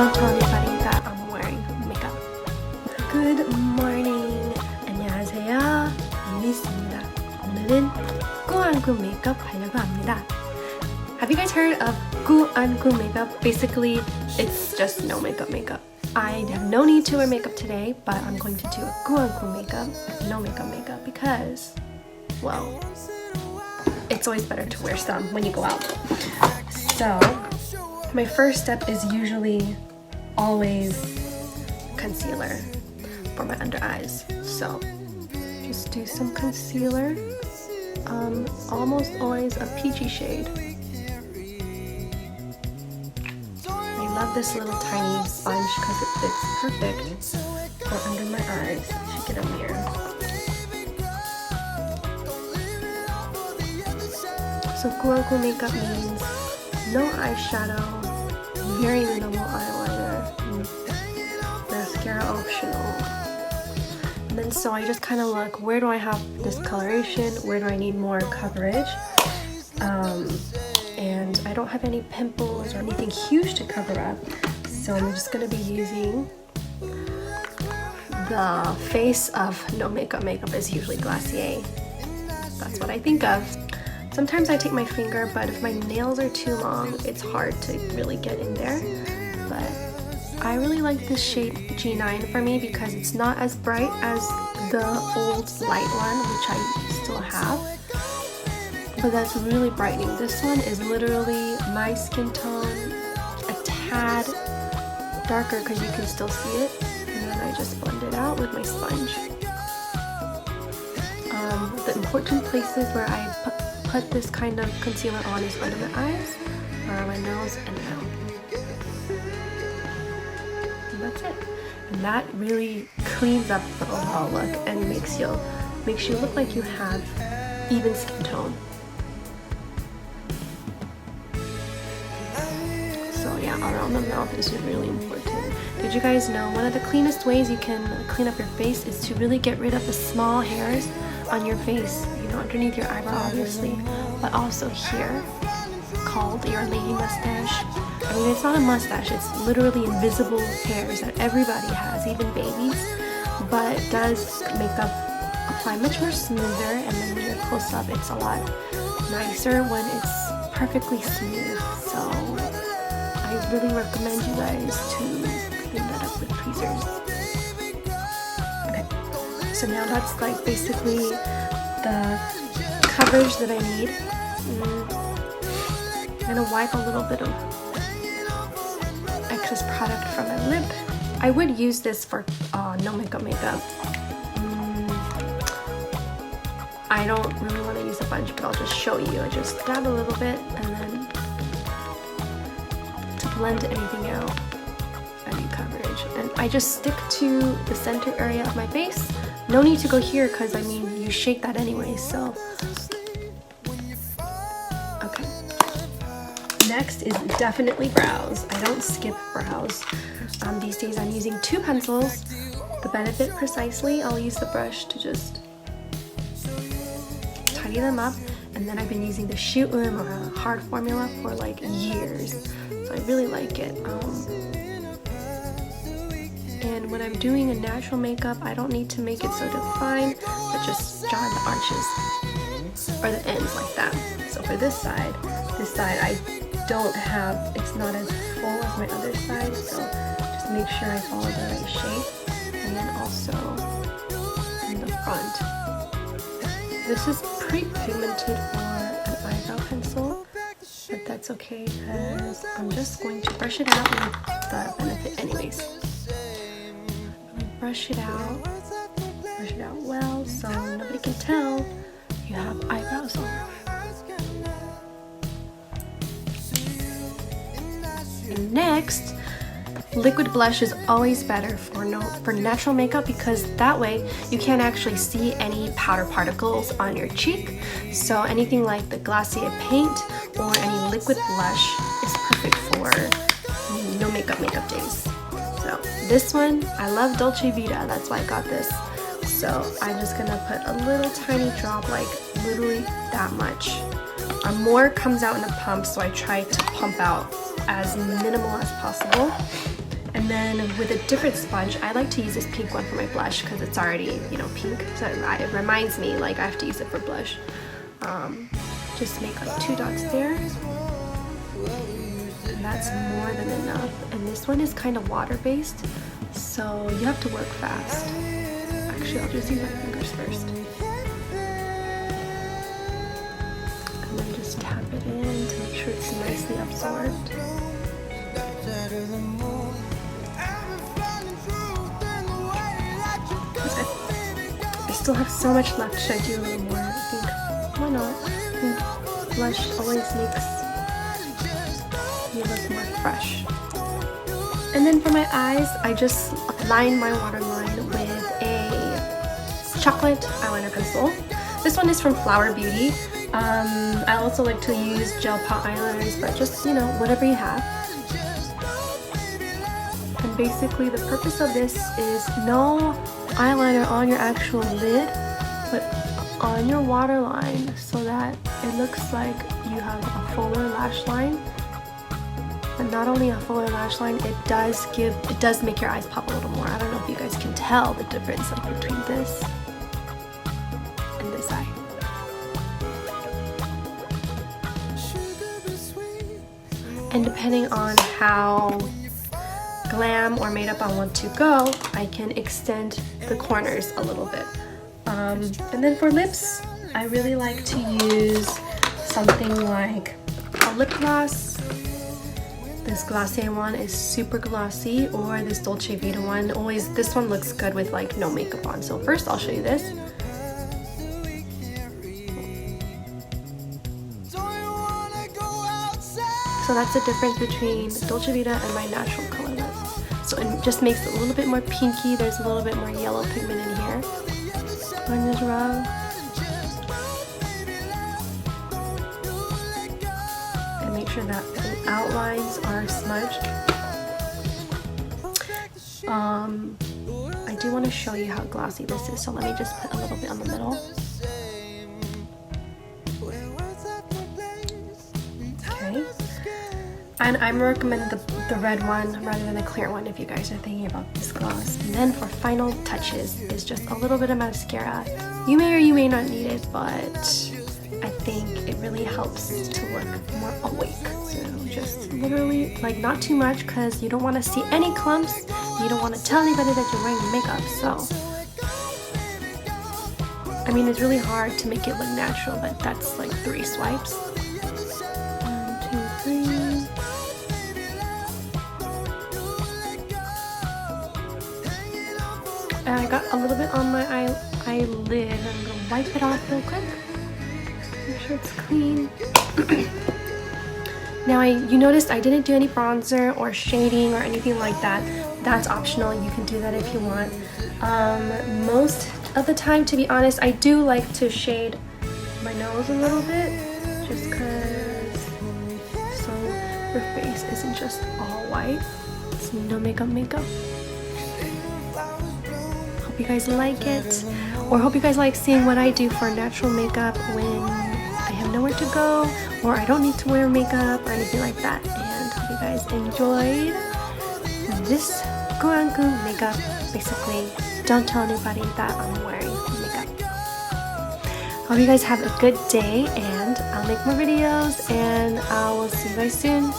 Don't tell anybody that I'm wearing makeup. Good morning. 안녕하세요. 유니스입니다. 오늘은 꾸안꾸 메이크업 하려고 합니다. Have you guys heard of 꾸안꾸 makeup? Basically, it's just no makeup. I have no need to wear makeup today, but I'm going to do a 꾸안꾸 makeup, no makeup because, well, it's always better to wear some when you go out. So, my first step is usually always concealer for my under eyes. So, just do some concealer. Almost always a peachy shade. I love this little tiny sponge because it fits perfect for under my eyes. I should get a mirror. So 꾸안꾸 makeup means no eyeshadow, very minimal eyeliner, mascara optional. And then so I just kind of look, where do I have discoloration, where do I need more coverage, and I don't have any pimples or anything huge to cover up, so I'm just going to be using the face of no makeup is usually Glacier. That's what I think of. Sometimes I take my finger, but if my nails are too long, it's hard to really get in there. But I really like this shade G9 for me because it's not as bright as the old light one, which I still have. But that's really brightening. This one is literally my skin tone, a tad darker because you can still see it. And then I just blend it out with my sponge. The important places where I put this kind of concealer on is under my eyes, around my nose, and mouth. And that's it. And that really cleans up the overall look and makes you look like you have even skin tone. So yeah, around the mouth is really important. Did you guys know one of the cleanest ways you can clean up your face is to really get rid of the small hairs on your face, you know, underneath your eyebrow obviously, but also here, called your lady mustache. I mean, it's not a mustache, it's literally invisible hairs that everybody has, even babies, but it does make up apply much more smoother, and then when you're close up, it's a lot nicer when it's perfectly smooth. So I really recommend you guys to clean that up with tweezers. Okay, so now that's like basically the coverage that I need. I'm gonna wipe a little bit of excess product from my lip. I would use this for no makeup. I don't really want to use a bunch, but I'll just show you. I just dab a little bit and then to blend anything out, I do coverage. And I just stick to the center area of my face. No need to go here because I mean you shake that anyway, so. Okay. Next is definitely brows. I don't skip brows. These days I'm using two pencils. The Benefit Precisely, I'll use the brush to just tidy them up. And then I've been using the EUNICESUANNE or a hard formula for like years. So I really like it. And when I'm doing a natural makeup, I don't need to make it so defined, but just draw the arches or the ends like that. So for this side I don't have, it's not as full as my other side, so just make sure I follow the right shape. And then also in the front. This is pre-pigmented for an eyebrow pencil, but that's okay because I'm just going to brush it out with the Benefit anyways. Brush it out well so nobody can tell you have eyebrows on. And next, liquid blush is always better for natural makeup because that way you can't actually see any powder particles on your cheek. So anything like the Glacier paint or any liquid blush is perfect for no makeup days. So this one, I love Dolce Vita, that's why I got this. So I'm just gonna put a little tiny drop, like literally that much. More comes out in a pump, so I try to pump out as minimal as possible. And then with a different sponge, I like to use this pink one for my blush because it's already, you know, pink. So it reminds me like I have to use it for blush. Just make like 2 dots there. And that's more than enough. And this one is kind of water-based, so you have to work fast. Actually, I'll just use my fingers first. And then just tap it in to make sure it's nicely absorbed. I still have so much left. Should I do a little more? I think, why not? I think blush always makes you look more fresh. And then for my eyes, I just line my waterline with a chocolate eyeliner pencil. This one is from Flower Beauty. I also like to use gel pot eyeliners, but just, you know, whatever you have. And basically the purpose of this is no eyeliner on your actual lid, but on your waterline, so that it looks like you have a fuller lash line. And not only a fuller lash line, it does make your eyes pop a little more. I don't know if you guys can tell the difference like between this and this eye. And depending on how glam or made up I want to go, I can extend the corners a little bit. And then for lips, I really like to use something like a lip gloss. This Glossier one is super glossy, or this Dolce Vita one. This one looks good with like no makeup on. So first I'll show you this. So that's the difference between Dolce Vita and my natural color lip. So it just makes it a little bit more pinky. There's a little bit more yellow pigment in here. And just rub. And make sure that the outlines are smudged. I do want to show you how glossy this is. So let me just put a little bit on the middle. Okay. And I'm recommending the red one rather than the clear one if you guys are thinking about this gloss. And then for final touches is just a little bit of mascara. You may or you may not need it, but I think it really helps to look more awake. So just literally, like, not too much because you don't want to see any clumps. You don't want to tell anybody that you're wearing makeup. So, I mean, it's really hard to make it look natural, but that's like 3 swipes. 1, 2, 3. And I got a little bit on my eyelid. I'm gonna wipe it off real quick. Make sure it's clean. Now you noticed I didn't do any bronzer or shading or anything like that. That's optional. You can do that if you want. Most of the time, to be honest, I do like to shade my nose a little bit, just because so your face isn't just all white. It's no makeup. Hope you guys like it, or hope you guys like seeing what I do for natural makeup when I have nowhere to go or I don't need to wear makeup or anything like that. And hope you guys enjoyed this Guangu makeup. Basically, don't tell anybody that I'm wearing makeup. Hope you guys have a good day, and I'll make more videos, and I will see you guys soon.